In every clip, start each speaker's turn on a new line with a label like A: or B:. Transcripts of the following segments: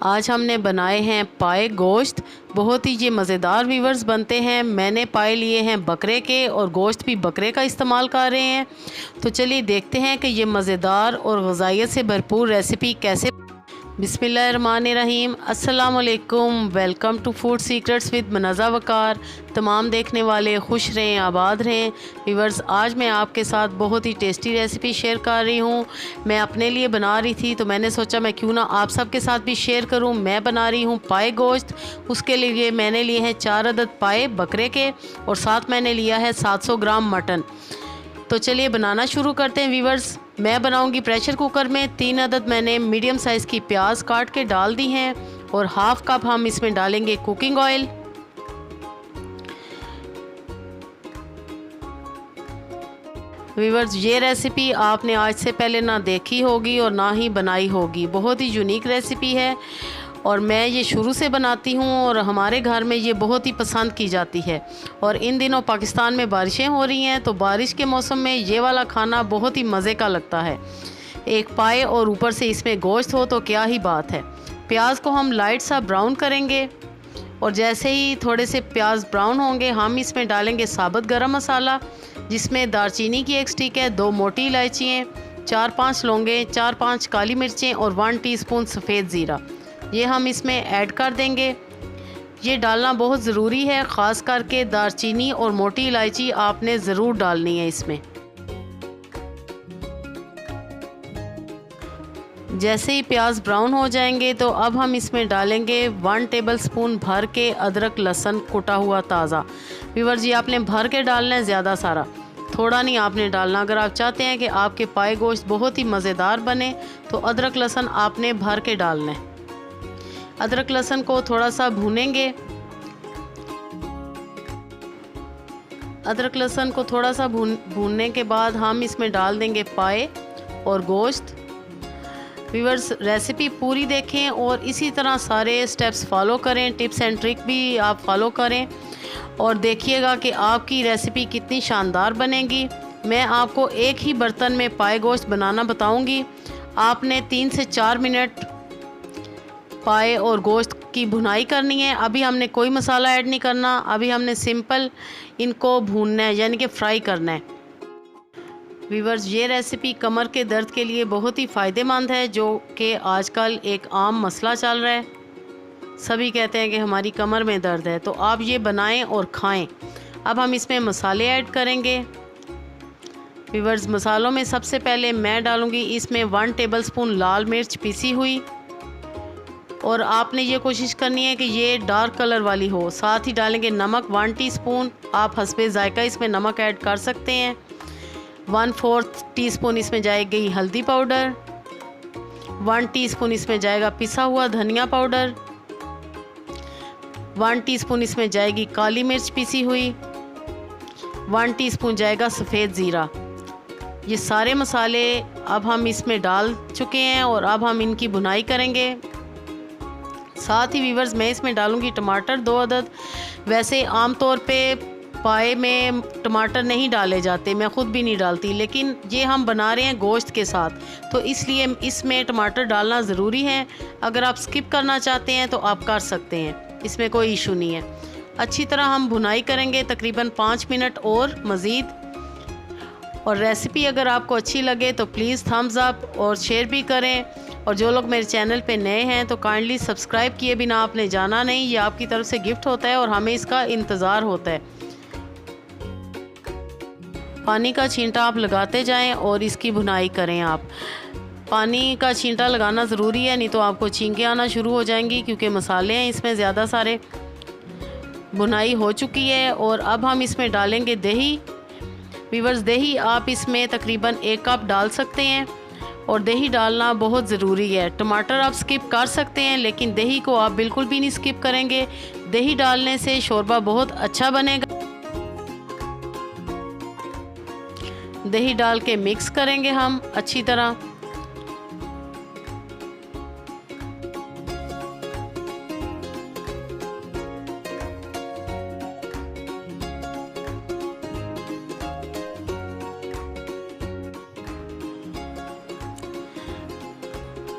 A: आज हमने बनाए हैं पाए गोश्त। बहुत ही ये मज़ेदार वीवर्स बनते हैं। मैंने पाए लिए हैं बकरे के और गोश्त भी बकरे का इस्तेमाल कर रहे हैं। तो चलिए देखते हैं कि ये मज़ेदार और ग़िज़ाइयत से भरपूर रेसिपी कैसे। बिस्मिल्लाहिर्रहमानिर्रहीम। अस्सलाम वालेकुम। Welcome to food secrets with Manaza Waqar. तमाम देखने वाले खुश रहें, आबाद रहें। व्यूअर्स, आज मैं आपके साथ बहुत ही टेस्टी रेसिपी शेयर कर रही हूँ। मैं अपने लिए बना रही थी तो मैंने सोचा मैं क्यों ना आप सबके साथ भी शेयर करूँ। मैं बना रही हूँ पाए गोश्त। उसके लिए मैंने लिए हैं 4 अदद पाए बकरे के और साथ मैंने लिया है 700 ग्राम मटन। तो चलिए बनाना शुरू करते हैं व्यूअर्स। मैं बनाऊंगी प्रेशर कुकर में। 3 अदद मैंने मीडियम साइज़ की प्याज काट के डाल दी हैं और हाफ़ कप हम इसमें डालेंगे कुकिंग ऑयल। व्यूअर्स, ये रेसिपी आपने आज से पहले ना देखी होगी और ना ही बनाई होगी। बहुत ही यूनिक रेसिपी है और मैं ये शुरू से बनाती हूँ और हमारे घर में ये बहुत ही पसंद की जाती है। और इन दिनों पाकिस्तान में बारिशें हो रही हैं तो बारिश के मौसम में ये वाला खाना बहुत ही मज़े का लगता है। एक पाए और ऊपर से इसमें गोश्त हो तो क्या ही बात है। प्याज को हम लाइट सा ब्राउन करेंगे और जैसे ही थोड़े से प्याज ब्राउन होंगे हम इसमें डालेंगे साबुत गरम मसाला, जिसमें दालचीनी की 1 स्टिक है, 2 मोटी इलायचियाँ, 4-5 लौंगे, 4-5 काली मिर्चें और 1 टीस्पून सफ़ेद ज़ीरा। ये हम इसमें ऐड कर देंगे। ये डालना बहुत ज़रूरी है, ख़ास करके दालचीनी और मोटी इलायची आपने ज़रूर डालनी है इसमें। जैसे ही प्याज ब्राउन हो जाएंगे तो अब हम इसमें डालेंगे 1 टेबलस्पून भर के अदरक लहसुन कुटा हुआ ताज़ा। व्यूअर्स, जी आपने भर के डालना है, ज़्यादा सारा, थोड़ा नहीं आपने डालना। अगर आप चाहते हैं कि आपके पाए गोश्त बहुत ही मज़ेदार बने तो अदरक लहसुन आपने भर के डालना है। अदरक लहसुन को थोड़ा सा भूनेंगे। अदरक लहसुन को थोड़ा सा भूनने के बाद हम इसमें डाल देंगे पाए और गोश्त। व्यूअर्स, रेसिपी पूरी देखें और इसी तरह सारे स्टेप्स फॉलो करें। टिप्स एंड ट्रिक भी आप फॉलो करें और देखिएगा कि आपकी रेसिपी कितनी शानदार बनेगी। मैं आपको एक ही बर्तन में पाए गोश्त बनाना बताऊंगी। आपने 3 से 4 मिनट पाए और गोश्त की भुनाई करनी है। अभी हमने कोई मसाला ऐड नहीं करना, अभी हमने सिंपल इनको भूनना है, यानी कि फ्राई करना है। व्यूअर्स, ये रेसिपी कमर के दर्द के लिए बहुत ही फ़ायदेमंद है, जो कि आजकल एक आम मसला चल रहा है। सभी कहते हैं कि हमारी कमर में दर्द है, तो आप ये बनाएं और खाएं। अब हम इसमें मसाले ऐड करेंगे। व्यूअर्स, मसालों में सबसे पहले मैं डालूँगी इसमें 1 टेबलस्पून लाल मिर्च पीसी हुई और आपने ये कोशिश करनी है कि ये डार्क कलर वाली हो। साथ ही डालेंगे नमक 1 टीस्पून। आप हस्बे ज़ायका इसमें नमक ऐड कर सकते हैं। 1/4 टीस्पून इसमें जाएगी हल्दी पाउडर। 1 टीस्पून इसमें जाएगा पिसा हुआ धनिया पाउडर। 1 टीस्पून इसमें जाएगी काली मिर्च पीसी हुई। 1 टीस्पून जाएगा सफ़ेद ज़ीरा। ये सारे मसाले अब हम इसमें डाल चुके हैं और अब हम इनकी भुनाई करेंगे। साथ ही व्यूअर्स, मैं इसमें डालूंगी टमाटर 2 अदद। वैसे आम तौर पे पाए में टमाटर नहीं डाले जाते, मैं ख़ुद भी नहीं डालती, लेकिन ये हम बना रहे हैं गोश्त के साथ तो इसलिए इसमें टमाटर डालना ज़रूरी है। अगर आप स्किप करना चाहते हैं तो आप कर सकते हैं, इसमें कोई इशू नहीं है। अच्छी तरह हम भुनाई करेंगे तकरीबन 5 मिनट और मज़ीद। और रेसिपी अगर आपको अच्छी लगे तो प्लीज़ थम्स अप और शेयर भी करें। और जो लोग मेरे चैनल पे नए हैं तो काइंडली सब्सक्राइब किए बिना आपने जाना नहीं। ये आपकी तरफ से गिफ्ट होता है और हमें इसका इंतज़ार होता है। पानी का छींटा आप लगाते जाएं और इसकी भुनाई करें। आप पानी का छींटा लगाना ज़रूरी है, नहीं तो आपको छींकें आना शुरू हो जाएंगी, क्योंकि मसाले हैं इसमें ज़्यादा सारे। भुनाई हो चुकी है और अब हम इसमें डालेंगे दही। व्यूअर्स, दही आप इसमें तकरीबन 1 कप डाल सकते हैं और दही डालना बहुत ज़रूरी है। टमाटर आप स्किप कर सकते हैं लेकिन दही को आप बिल्कुल भी नहीं स्किप करेंगे। दही डालने से शोरबा बहुत अच्छा बनेगा। दही डाल के मिक्स करेंगे हम अच्छी तरह।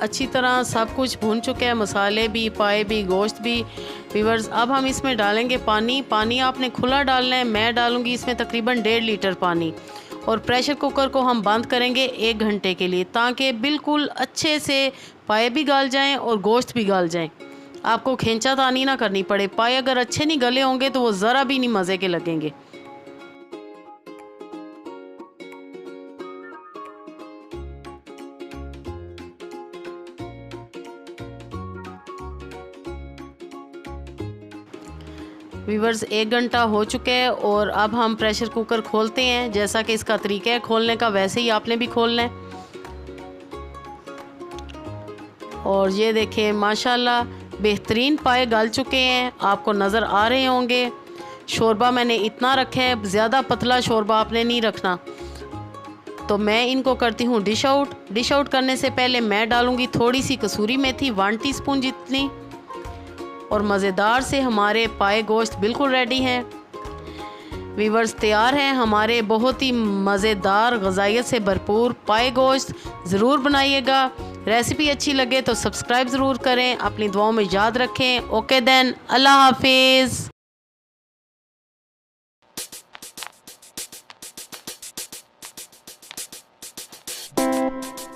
A: अच्छी तरह सब कुछ भून चुके हैं, मसाले भी, पाए भी, गोश्त भी। व्यूअर्स अब हम इसमें डालेंगे पानी। पानी आपने खुला डालना है। मैं डालूँगी इसमें तकरीबन 1.5 लीटर पानी। और प्रेशर कुकर को हम बंद करेंगे 1 घंटे के लिए, ताकि बिल्कुल अच्छे से पाए भी गल जाएं और गोश्त भी गल जाएं। आपको खींचातानी ना करनी पड़े। पाए अगर अच्छे नहीं गले होंगे तो वो ज़रा भी नहीं मज़े के लगेंगे। व्यूअर्स 1 घंटा हो चुका है और अब हम प्रेशर कुकर खोलते हैं। जैसा कि इसका तरीका है खोलने का, वैसे ही आपने भी खोलना है। और ये देखें माशाल्लाह बेहतरीन पाए गल चुके हैं, आपको नज़र आ रहे होंगे। शोरबा मैंने इतना रखा है, ज़्यादा पतला शोरबा आपने नहीं रखना। तो मैं इनको करती हूँ डिश आउट। डिश आउट करने से पहले मैं डालूँगी थोड़ी सी कसूरी मेथी, 1 टीस्पून जितनी। और मज़ेदार से हमारे पाए गोश्त बिल्कुल रेडी हैं। व्यूअर्स तैयार हैं हमारे बहुत ही मज़ेदार ग़िज़ाइयत से भरपूर पाए गोश्त। ज़रूर बनाइएगा। रेसिपी अच्छी लगे तो सब्सक्राइब ज़रूर करें। अपनी दुआओं में याद रखें। ओके देन, अल्लाह हाफिज़।